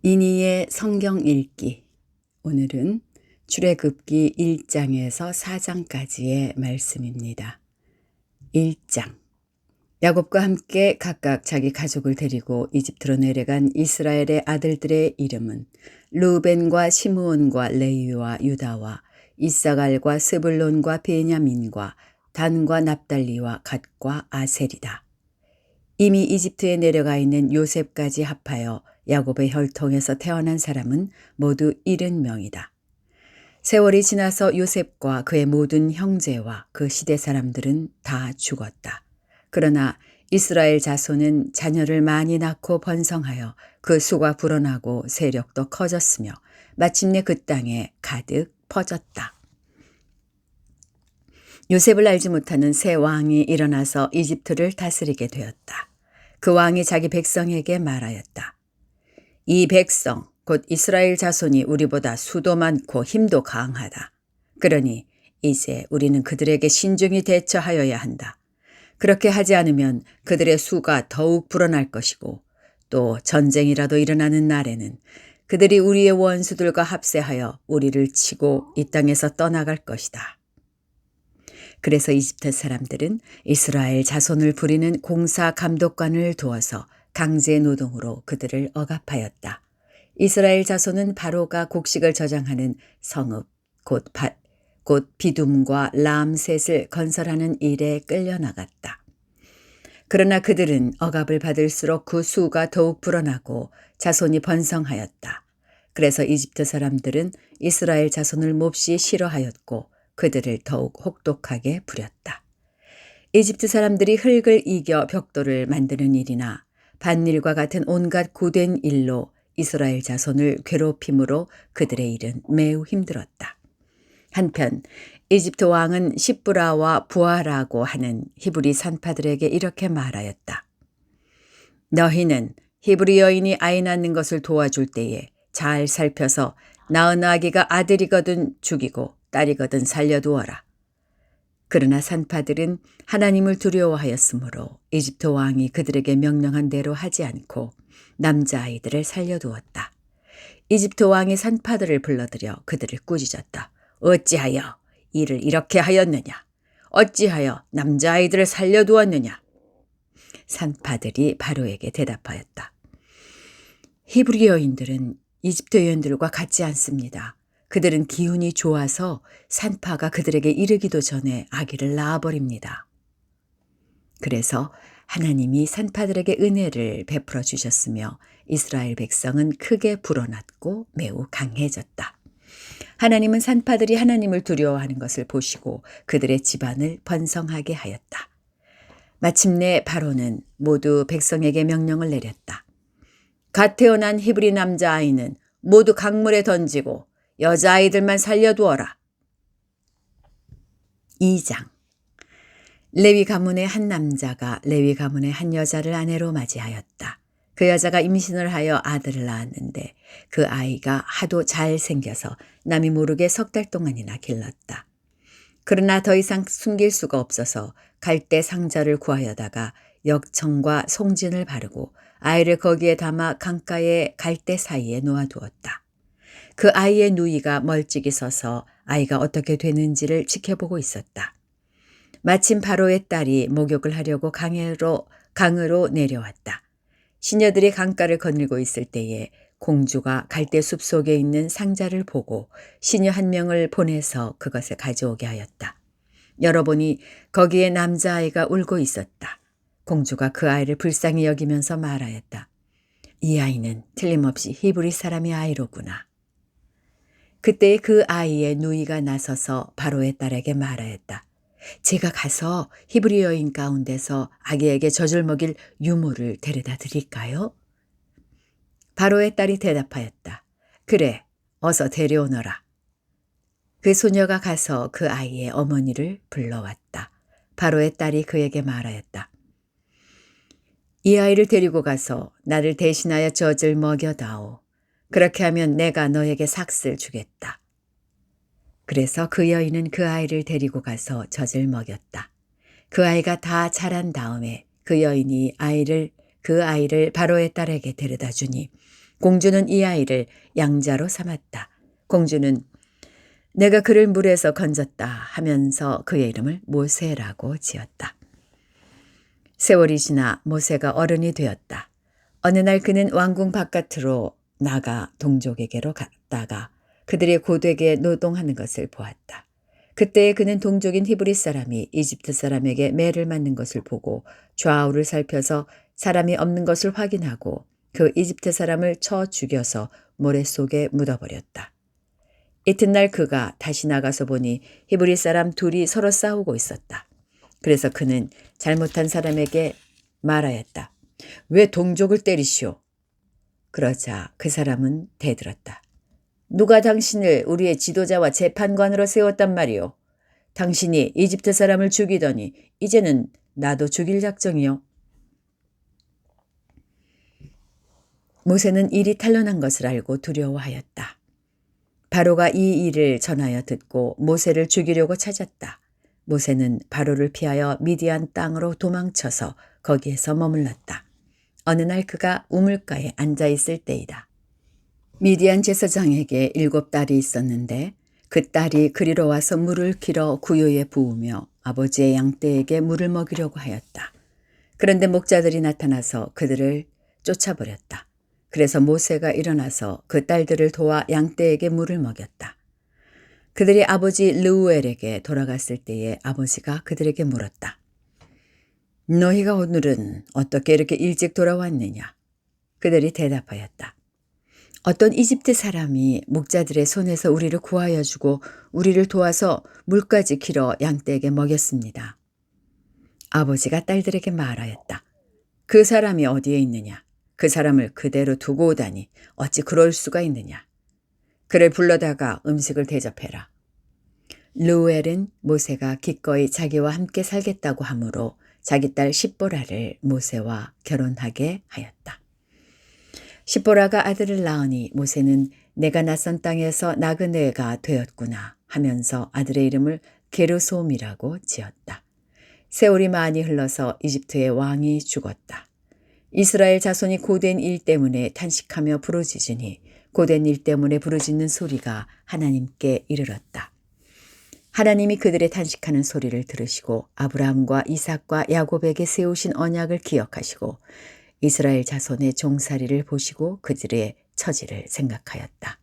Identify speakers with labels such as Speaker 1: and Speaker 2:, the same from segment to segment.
Speaker 1: 이니의 성경 읽기. 오늘은 출애굽기 1장에서 4장까지의 말씀입니다. 1장. 야곱과 함께 각각 자기 가족을 데리고 이집트로 내려간 이스라엘의 아들들의 이름은 르우벤과 시므온과 레위와 유다와 이사갈과 스불론과 베냐민과 단과 납달리와 갓과 아셀이다. 이미 이집트에 내려가 있는 요셉까지 합하여 야곱의 혈통에서 태어난 사람은 모두 70명이다. 세월이 지나서 요셉과 그의 모든 형제와 그 시대 사람들은 다 죽었다. 그러나 이스라엘 자손은 자녀를 많이 낳고 번성하여 그 수가 불어나고 세력도 커졌으며 마침내 그 땅에 가득 퍼졌다. 요셉을 알지 못하는 새 왕이 일어나서 이집트를 다스리게 되었다. 그 왕이 자기 백성에게 말하였다. 이 백성, 곧 이스라엘 자손이 우리보다 수도 많고 힘도 강하다. 그러니 이제 우리는 그들에게 신중히 대처하여야 한다. 그렇게 하지 않으면 그들의 수가 더욱 불어날 것이고 또 전쟁이라도 일어나는 날에는 그들이 우리의 원수들과 합세하여 우리를 치고 이 땅에서 떠나갈 것이다. 그래서 이집트 사람들은 이스라엘 자손을 부리는 공사 감독관을 두어서 강제 노동으로 그들을 억압하였다. 이스라엘 자손은 바로가 곡식을 저장하는 성읍, 곧 비둠과 람셋을 건설하는 일에 끌려나갔다. 그러나 그들은 억압을 받을수록 그 수가 더욱 불어나고 자손이 번성하였다. 그래서 이집트 사람들은 이스라엘 자손을 몹시 싫어하였고 그들을 더욱 혹독하게 부렸다. 이집트 사람들이 흙을 이겨 벽돌을 만드는 일이나 밭일과 같은 온갖 고된 일로 이스라엘 자손을 괴롭힘으로 그들의 일은 매우 힘들었다. 한편 이집트 왕은 시브라와 부아라고 하는 히브리 산파들에게 이렇게 말하였다. 너희는 히브리 여인이 아이 낳는 것을 도와줄 때에 잘 살펴서 낳은 아기가 아들이거든 죽이고 딸이거든 살려두어라. 그러나 산파들은 하나님을 두려워하였으므로 이집트 왕이 그들에게 명령한 대로 하지 않고 남자아이들을 살려두었다. 이집트 왕이 산파들을 불러들여 그들을 꾸짖었다. 어찌하여 일을 이렇게 하였느냐? 어찌하여 남자아이들을 살려두었느냐? 산파들이 바로에게 대답하였다. 히브리 여인들은 이집트 여인들과 같지 않습니다. 그들은 기운이 좋아서 산파가 그들에게 이르기도 전에 아기를 낳아버립니다. 그래서 하나님이 산파들에게 은혜를 베풀어 주셨으며 이스라엘 백성은 크게 불어났고 매우 강해졌다. 하나님은 산파들이 하나님을 두려워하는 것을 보시고 그들의 집안을 번성하게 하였다. 마침내 바로는 모두 백성에게 명령을 내렸다. 갓 태어난 히브리 남자아이는 모두 강물에 던지고 여자아이들만 살려두어라. 2장. 레위 가문의 한 남자가 레위 가문의 한 여자를 아내로 맞이하였다. 그 여자가 임신을 하여 아들을 낳았는데 그 아이가 하도 잘생겨서 남이 모르게 3달 동안이나 길렀다. 그러나 더 이상 숨길 수가 없어서 갈대 상자를 구하여다가 역청과 송진을 바르고 아이를 거기에 담아 강가의 갈대 사이에 놓아두었다. 그 아이의 누이가 멀찍이 서서 아이가 어떻게 되는지를 지켜보고 있었다. 마침 바로의 딸이 목욕을 하려고 강으로 내려왔다. 시녀들이 강가를 거닐고 있을 때에 공주가 갈대숲 속에 있는 상자를 보고 시녀 한 명을 보내서 그것을 가져오게 하였다. 열어보니 거기에 남자아이가 울고 있었다. 공주가 그 아이를 불쌍히 여기면서 말하였다. 이 아이는 틀림없이 히브리 사람의 아이로구나. 그때 그 아이의 누이가 나서서 바로의 딸에게 말하였다. 제가 가서 히브리 여인 가운데서 아기에게 젖을 먹일 유모를 데려다 드릴까요? 바로의 딸이 대답하였다. 그래, 어서 데려오너라. 그 소녀가 가서 그 아이의 어머니를 불러왔다. 바로의 딸이 그에게 말하였다. 이 아이를 데리고 가서 나를 대신하여 젖을 먹여다오. 그렇게 하면 내가 너에게 삭슬 주겠다. 그래서 그 여인은 그 아이를 데리고 가서 젖을 먹였다. 그 아이가 다 자란 다음에 그 여인이 그 아이를 바로의 딸에게 데려다 주니 공주는 이 아이를 양자로 삼았다. 공주는 내가 그를 물에서 건졌다 하면서 그의 이름을 모세라고 지었다. 세월이 지나 모세가 어른이 되었다. 어느 날 그는 왕궁 바깥으로 나가 동족에게로 갔다가 그들이 고되게 노동하는 것을 보았다. 그때 그는 동족인 히브리 사람이 이집트 사람에게 매를 맞는 것을 보고 좌우를 살펴서 사람이 없는 것을 확인하고 그 이집트 사람을 쳐 죽여서 모래 속에 묻어버렸다. 이튿날 그가 다시 나가서 보니 히브리 사람 둘이 서로 싸우고 있었다. 그래서 그는 잘못한 사람에게 말하였다. 왜 동족을 때리시오? 그러자 그 사람은 대들었다. 누가 당신을 우리의 지도자와 재판관으로 세웠단 말이오? 당신이 이집트 사람을 죽이더니 이제는 나도 죽일 작정이요. 모세는 일이 탄로난 것을 알고 두려워하였다. 바로가 이 일을 전하여 듣고 모세를 죽이려고 찾았다. 모세는 바로를 피하여 미디안 땅으로 도망쳐서 거기에서 머물렀다. 어느 날 그가 우물가에 앉아 있을 때이다. 미디안 제사장에게 7딸이 있었는데 그 딸이 그리로 와서 물을 길어 구요에 부으며 아버지의 양떼에게 물을 먹이려고 하였다. 그런데 목자들이 나타나서 그들을 쫓아버렸다. 그래서 모세가 일어나서 그 딸들을 도와 양떼에게 물을 먹였다. 그들이 아버지 르우엘에게 돌아갔을 때에 아버지가 그들에게 물었다. 너희가 오늘은 어떻게 이렇게 일찍 돌아왔느냐? 그들이 대답하였다. 어떤 이집트 사람이 목자들의 손에서 우리를 구하여 주고 우리를 도와서 물까지 길어 양떼에게 먹였습니다. 아버지가 딸들에게 말하였다. 그 사람이 어디에 있느냐? 그 사람을 그대로 두고 오다니 어찌 그럴 수가 있느냐? 그를 불러다가 음식을 대접해라. 르우엘은 모세가 기꺼이 자기와 함께 살겠다고 하므로 자기 딸 십보라를 모세와 결혼하게 하였다. 십보라가 아들을 낳으니 모세는 내가 낯선 땅에서 나그네가 되었구나 하면서 아들의 이름을 게르솜이라고 지었다. 세월이 많이 흘러서 이집트의 왕이 죽었다. 이스라엘 자손이 고된 일 때문에 탄식하며 부르짖으니 고된 일 때문에 부르짖는 소리가 하나님께 이르렀다. 하나님이 그들의 탄식하는 소리를 들으시고 아브라함과 이삭과 야곱에게 세우신 언약을 기억하시고 이스라엘 자손의 종살이를 보시고 그들의 처지를 생각하였다.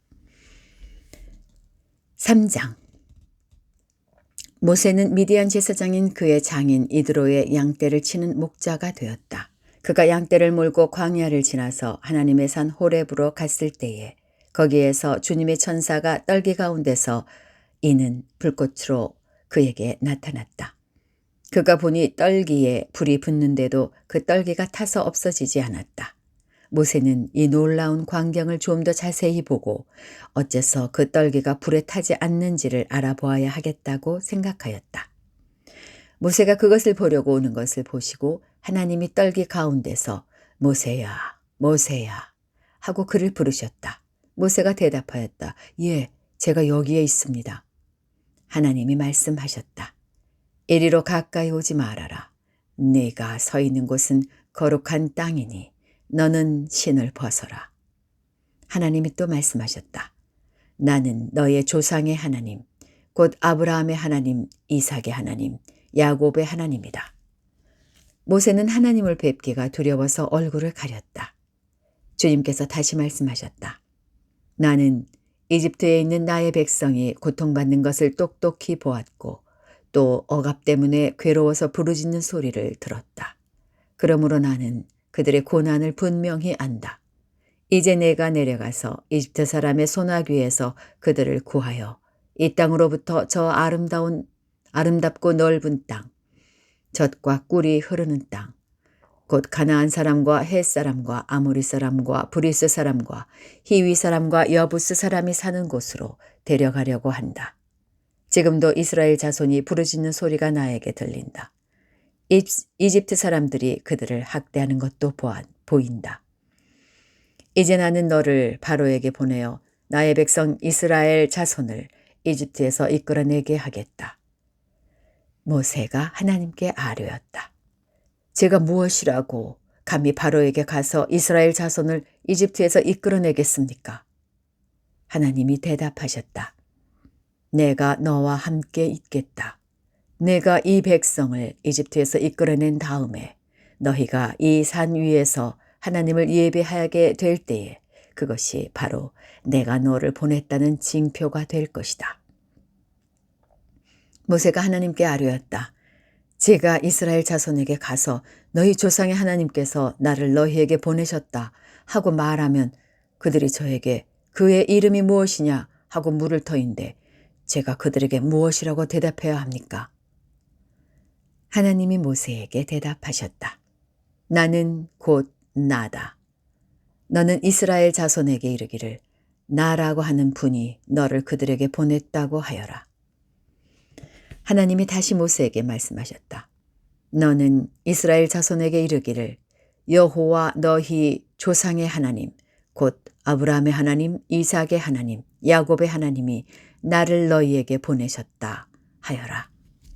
Speaker 1: 3장. 모세는 미디안 제사장인 그의 장인 이드로의 양떼를 치는 목자가 되었다. 그가 양떼를 몰고 광야를 지나서 하나님의 산 호렙으로 갔을 때에 거기에서 주님의 천사가 떨기 가운데서 이는 불꽃으로 그에게 나타났다. 그가 보니 떨기에 불이 붙는데도 그 떨기가 타서 없어지지 않았다. 모세는 이 놀라운 광경을 좀 더 자세히 보고 어째서 그 떨기가 불에 타지 않는지를 알아보아야 하겠다고 생각하였다. 모세가 그것을 보려고 오는 것을 보시고 하나님이 떨기 가운데서 모세야, 모세야 하고 그를 부르셨다. 모세가 대답하였다. 예, 제가 여기에 있습니다. 하나님이 말씀하셨다. 이리로 가까이 오지 말아라. 네가 서 있는 곳은 거룩한 땅이니 너는 신을 벗어라. 하나님이 또 말씀하셨다. 나는 너의 조상의 하나님, 곧 아브라함의 하나님, 이삭의 하나님, 야곱의 하나님이다. 모세는 하나님을 뵙기가 두려워서 얼굴을 가렸다. 주님께서 다시 말씀하셨다. 나는 이집트에 있는 나의 백성이 고통받는 것을 똑똑히 보았고 또 억압 때문에 괴로워서 부르짖는 소리를 들었다. 그러므로 나는 그들의 고난을 분명히 안다. 이제 내가 내려가서 이집트 사람의 손아귀에서 그들을 구하여 이 땅으로부터 저 아름답고 넓은 땅, 젖과 꿀이 흐르는 땅, 곧 가나안 사람과 헷 사람과 아모리 사람과 브리스 사람과 히위 사람과 여부스 사람이 사는 곳으로 데려가려고 한다. 지금도 이스라엘 자손이 부르짖는 소리가 나에게 들린다. 이집트 사람들이 그들을 학대하는 것도 보인다. 이제 나는 너를 바로에게 보내어 나의 백성 이스라엘 자손을 이집트에서 이끌어내게 하겠다. 모세가 하나님께 아뢰었다. 제가 무엇이라고 감히 바로에게 가서 이스라엘 자손을 이집트에서 이끌어내겠습니까? 하나님이 대답하셨다. 내가 너와 함께 있겠다. 내가 이 백성을 이집트에서 이끌어낸 다음에 너희가 이 산 위에서 하나님을 예배하게 될 때에 그것이 바로 내가 너를 보냈다는 징표가 될 것이다. 모세가 하나님께 아뢰었다. 제가 이스라엘 자손에게 가서 너희 조상의 하나님께서 나를 너희에게 보내셨다 하고 말하면 그들이 저에게 그의 이름이 무엇이냐 하고 물을 터인데 제가 그들에게 무엇이라고 대답해야 합니까? 하나님이 모세에게 대답하셨다. 나는 곧 나다. 너는 이스라엘 자손에게 이르기를 나라고 하는 분이 너를 그들에게 보냈다고 하여라. 하나님이 다시 모세에게 말씀하셨다. 너는 이스라엘 자손에게 이르기를 여호와 너희 조상의 하나님 곧 아브라함의 하나님, 이삭의 하나님, 야곱의 하나님이 나를 너희에게 보내셨다 하여라.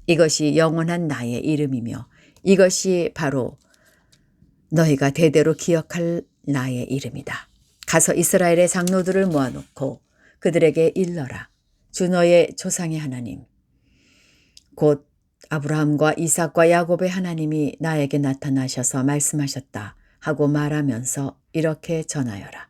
Speaker 1: 이것이 영원한 나의 이름이며 이것이 바로 너희가 대대로 기억할 나의 이름이다. 가서 이스라엘의 장로들을 모아놓고 그들에게 일러라. 주 너의 조상의 하나님 곧 아브라함과 이삭과 야곱의 하나님이 나에게 나타나셔서 말씀하셨다 하고 말하면서 이렇게 전하여라.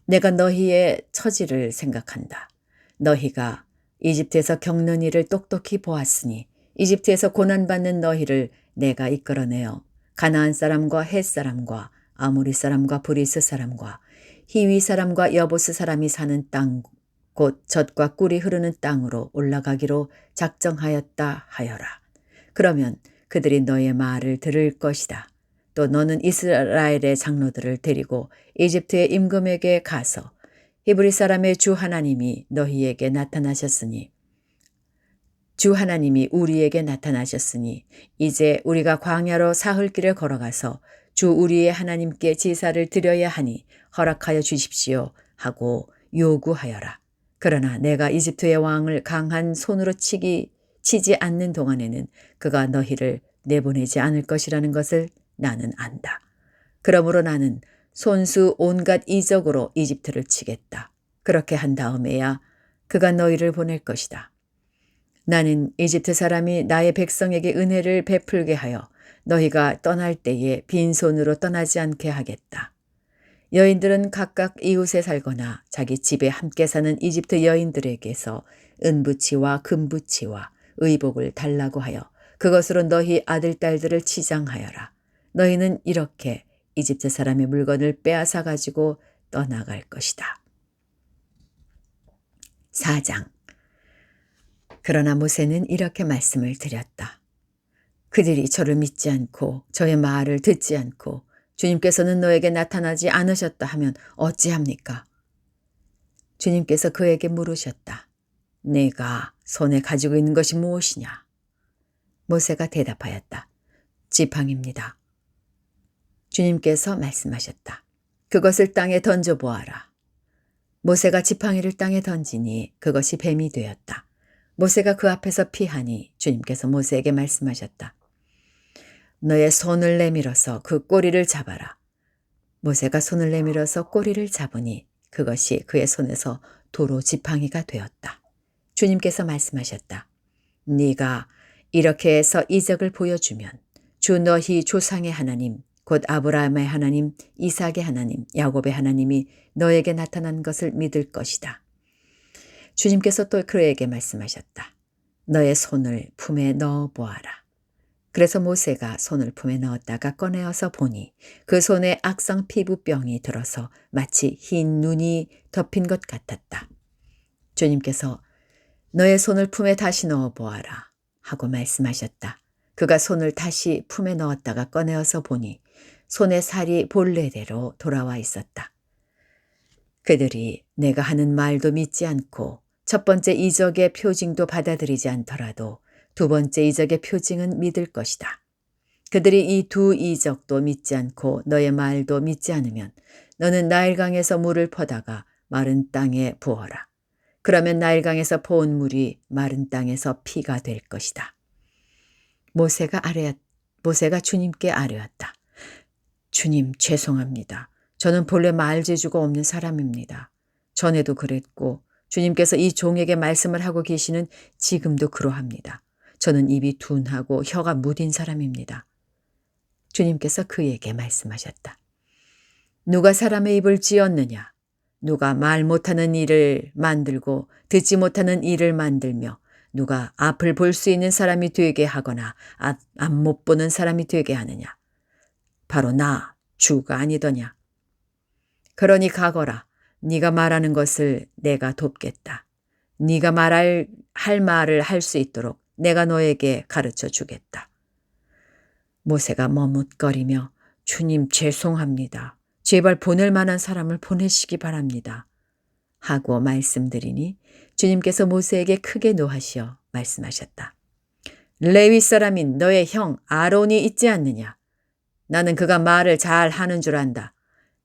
Speaker 1: 내가 너희의 처지를 생각한다. 너희가 이집트에서 겪는 일을 똑똑히 보았으니 이집트에서 고난받는 너희를 내가 이끌어내어 가나안 사람과 헷 사람과 아모리 사람과 브리스 사람과 히위 사람과 여보스 사람이 사는 땅 곧 젖과 꿀이 흐르는 땅으로 올라가기로 작정하였다 하여라. 그러면 그들이 너의 말을 들을 것이다. 또 너는 이스라엘의 장로들을 데리고 이집트의 임금에게 가서 히브리 사람의 주 하나님이 너희에게 나타나셨으니 주 하나님이 우리에게 나타나셨으니 이제 우리가 광야로 사흘 길을 걸어가서 주 우리의 하나님께 제사를 드려야 하니 허락하여 주십시오 하고 요구하여라. 그러나 내가 이집트의 왕을 강한 손으로 치지 않는 동안에는 그가 너희를 내보내지 않을 것이라는 것을 나는 안다. 그러므로 나는 손수 온갖 이적으로 이집트를 치겠다. 그렇게 한 다음에야 그가 너희를 보낼 것이다. 나는 이집트 사람이 나의 백성에게 은혜를 베풀게 하여 너희가 떠날 때에 빈손으로 떠나지 않게 하겠다. 여인들은 각각 이웃에 살거나 자기 집에 함께 사는 이집트 여인들에게서 은부치와 금부치와 의복을 달라고 하여 그것으로 너희 아들 딸들을 치장하여라. 너희는 이렇게 이집트 사람의 물건을 빼앗아 가지고 떠나갈 것이다. 4장. 그러나 모세는 이렇게 말씀을 드렸다. 그들이 저를 믿지 않고 저의 말을 듣지 않고 주님께서는 너에게 나타나지 않으셨다 하면 어찌합니까? 주님께서 그에게 물으셨다. 내가 손에 가지고 있는 것이 무엇이냐? 모세가 대답하였다. 지팡이입니다. 주님께서 말씀하셨다. 그것을 땅에 던져보아라. 모세가 지팡이를 땅에 던지니 그것이 뱀이 되었다. 모세가 그 앞에서 피하니 주님께서 모세에게 말씀하셨다. 너의 손을 내밀어서 그 꼬리를 잡아라. 모세가 손을 내밀어서 꼬리를 잡으니 그것이 그의 손에서 도로 지팡이가 되었다. 주님께서 말씀하셨다. 네가 이렇게 해서 이적을 보여주면 주 너희 조상의 하나님 곧 아브라함의 하나님, 이삭의 하나님, 야곱의 하나님이 너에게 나타난 것을 믿을 것이다. 주님께서 또 그에게 말씀하셨다. 너의 손을 품에 넣어 보아라. 그래서 모세가 손을 품에 넣었다가 꺼내어서 보니 그 손에 악성 피부병이 들어서 마치 흰 눈이 덮인 것 같았다. 주님께서 너의 손을 품에 다시 넣어 보아라 하고 말씀하셨다. 그가 손을 다시 품에 넣었다가 꺼내어서 보니 손의 살이 본래대로 돌아와 있었다. 그들이 내가 하는 말도 믿지 않고 첫 번째 이적의 표징도 받아들이지 않더라도 두 번째 이적의 표징은 믿을 것이다. 그들이 이 두 이적도 믿지 않고 너의 말도 믿지 않으면 너는 나일강에서 물을 퍼다가 마른 땅에 부어라. 그러면 나일강에서 퍼온 물이 마른 땅에서 피가 될 것이다. 모세가 주님께 아뢰었다. 주님 죄송합니다. 저는 본래 말재주가 없는 사람입니다. 전에도 그랬고 주님께서 이 종에게 말씀을 하고 계시는 지금도 그러합니다. 저는 입이 둔하고 혀가 무딘 사람입니다. 주님께서 그에게 말씀하셨다. 누가 사람의 입을 찌었느냐? 누가 말 못하는 일을 만들고 듣지 못하는 일을 만들며 누가 앞을 볼 수 있는 사람이 되게 하거나 앞 못 보는 사람이 되게 하느냐? 바로 나 주가 아니더냐? 그러니 가거라. 네가 말하는 것을 내가 돕겠다. 네가 할 말을 할 수 있도록 내가 너에게 가르쳐 주겠다. 모세가 머뭇거리며 주님 죄송합니다. 제발 보낼 만한 사람을 보내시기 바랍니다. 하고 말씀드리니 주님께서 모세에게 크게 노하시어 말씀하셨다. 레위 사람인 너의 형 아론이 있지 않느냐? 나는 그가 말을 잘 하는 줄 안다.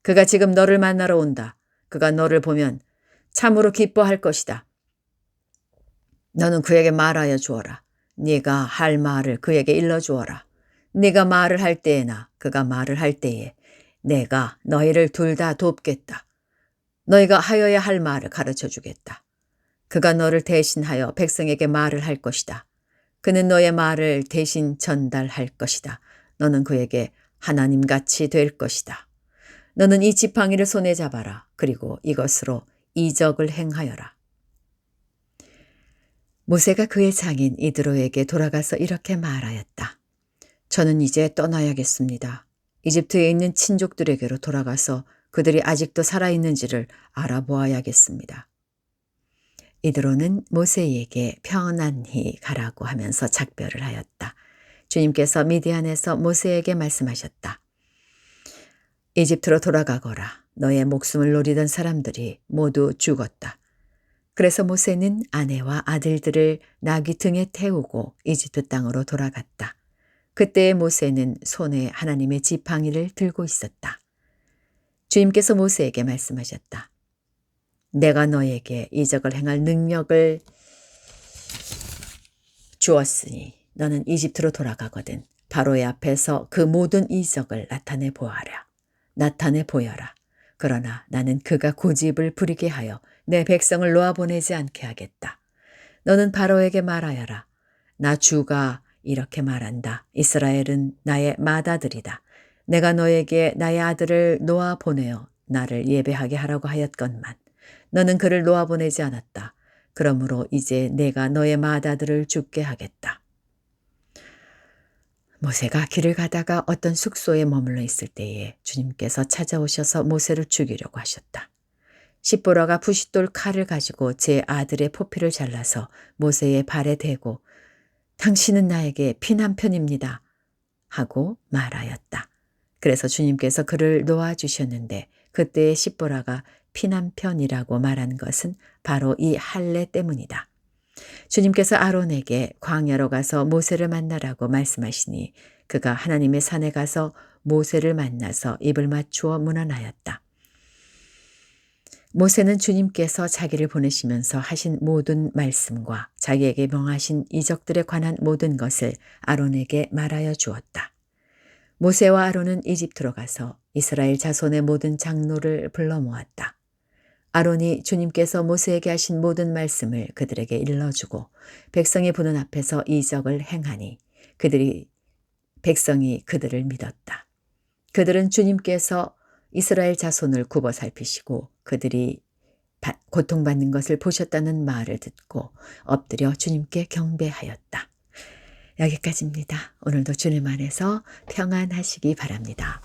Speaker 1: 그가 지금 너를 만나러 온다. 그가 너를 보면 참으로 기뻐할 것이다. 너는 그에게 말하여 주어라. 네가 할 말을 그에게 일러주어라. 네가 말을 할 때에나 그가 말을 할 때에 내가 너희를 둘 다 돕겠다. 너희가 하여야 할 말을 가르쳐 주겠다. 그가 너를 대신하여 백성에게 말을 할 것이다. 그는 너의 말을 대신 전달할 것이다. 너는 그에게 하나님같이 될 것이다. 너는 이 지팡이를 손에 잡아라. 그리고 이것으로 이적을 행하여라. 모세가 그의 장인 이드로에게 돌아가서 이렇게 말하였다. 저는 이제 떠나야겠습니다. 이집트에 있는 친족들에게로 돌아가서 그들이 아직도 살아있는지를 알아보아야겠습니다. 이드로는 모세에게 평안히 가라고 하면서 작별을 하였다. 주님께서 미디안에서 모세에게 말씀하셨다. 이집트로 돌아가거라. 너의 목숨을 노리던 사람들이 모두 죽었다. 그래서 모세는 아내와 아들들을 나귀 등에 태우고 이집트 땅으로 돌아갔다. 그때의 모세는 손에 하나님의 지팡이를 들고 있었다. 주님께서 모세에게 말씀하셨다. 내가 너에게 이적을 행할 능력을 주었으니 너는 이집트로 돌아가거든 바로의 앞에서 그 모든 이적을 나타내 보여라. 그러나 나는 그가 고집을 부리게 하여 내 백성을 놓아보내지 않게 하겠다. 너는 바로에게 말하여라. 나 주가 이렇게 말한다. 이스라엘은 나의 맏아들이다. 내가 너에게 나의 아들을 놓아보내어 나를 예배하게 하라고 하였건만 너는 그를 놓아보내지 않았다. 그러므로 이제 내가 너의 맏아들을 죽게 하겠다. 모세가 길을 가다가 어떤 숙소에 머물러 있을 때에 주님께서 찾아오셔서 모세를 죽이려고 하셨다. 십보라가 부싯돌 칼을 가지고 제 아들의 포피를 잘라서 모세의 발에 대고 당신은 나에게 피난편입니다 하고 말하였다. 그래서 주님께서 그를 놓아주셨는데 그때의 십보라가 피난편이라고 말한 것은 바로 이 할례 때문이다. 주님께서 아론에게 광야로 가서 모세를 만나라고 말씀하시니 그가 하나님의 산에 가서 모세를 만나서 입을 맞추어 문안하였다. 모세는 주님께서 자기를 보내시면서 하신 모든 말씀과 자기에게 명하신 이적들에 관한 모든 것을 아론에게 말하여 주었다. 모세와 아론은 이집트로 가서 이스라엘 자손의 모든 장로를 불러 모았다. 아론이 주님께서 모세에게 하신 모든 말씀을 그들에게 일러주고 백성이 보는 앞에서 이적을 행하니 백성이 그들을 믿었다. 그들은 주님께서 이스라엘 자손을 굽어 살피시고 그들이 고통받는 것을 보셨다는 말을 듣고 엎드려 주님께 경배하였다. 여기까지입니다. 오늘도 주님 안에서 평안하시기 바랍니다.